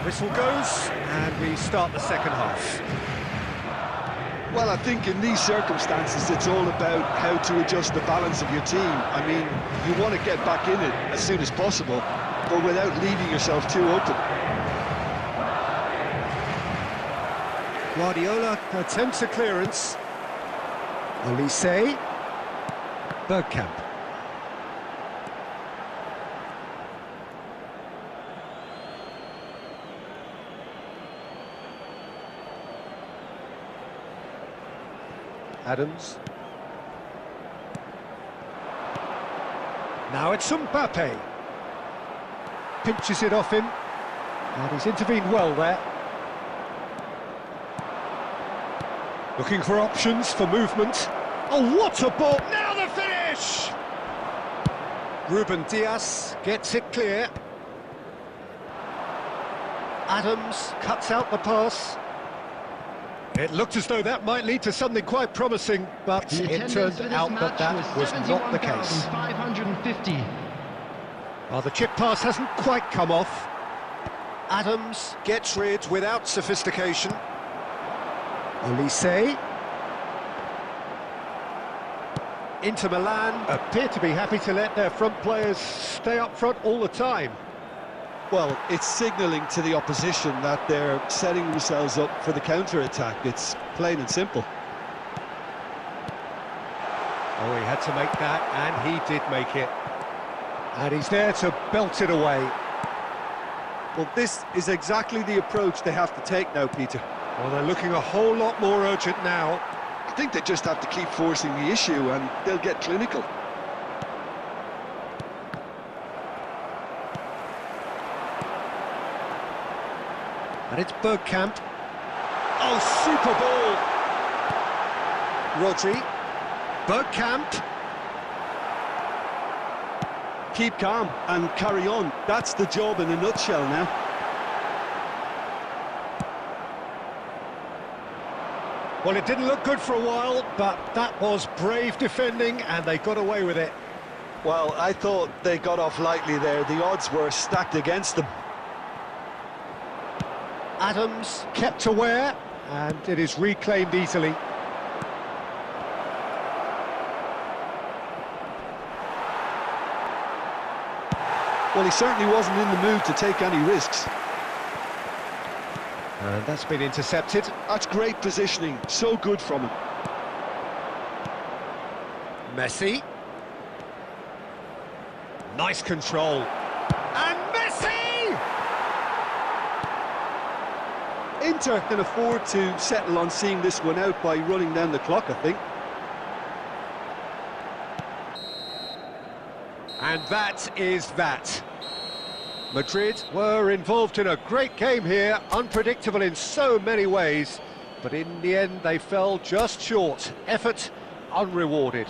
Whistle goes, and we start the second half. Well, I think in these circumstances, it's all about how to adjust the balance of your team. I mean, you want to get back in it as soon as possible, but without leaving yourself too open. Guardiola attempts a clearance. Olise. Bergkamp. Adams. Now it's Mbappe. Pinches it off him. And he's intervened well there. Looking for options for movement. Oh, what a ball! Now the finish! Ruben Dias gets it clear. Adams cuts out the pass. It looked as though that might lead to something quite promising, but it turned out that that was not the case. 550. Well, the chip pass hasn't quite come off. Adams gets rid without sophistication. Olise. Inter Milan appear to be happy to let their front players stay up front all the time. Well, it's signalling to the opposition that they're setting themselves up for the counter-attack. It's plain and simple. Oh, he had to make that, and he did make it. And he's there to belt it away. Well, this is exactly the approach they have to take now, Peter. Well, they're looking a whole lot more urgent now. I think they just have to keep forcing the issue, and they'll get clinical. And it's Bergkamp. Oh, super ball! Rodri. Bergkamp. Keep calm and carry on. That's the job in a nutshell now. Well, it didn't look good for a while, but that was brave defending, and they got away with it. Well, I thought they got off lightly there. The odds were stacked against them. Adams kept aware, and it is reclaimed easily. Well, he certainly wasn't in the mood to take any risks. And that's been intercepted. That's great positioning, so good from him. Messi. Nice control. And Messi! Inter can afford to settle on seeing this one out by running down the clock, I think. And that is that. Madrid were involved in a great game here, unpredictable in so many ways, but in the end they fell just short. Effort unrewarded.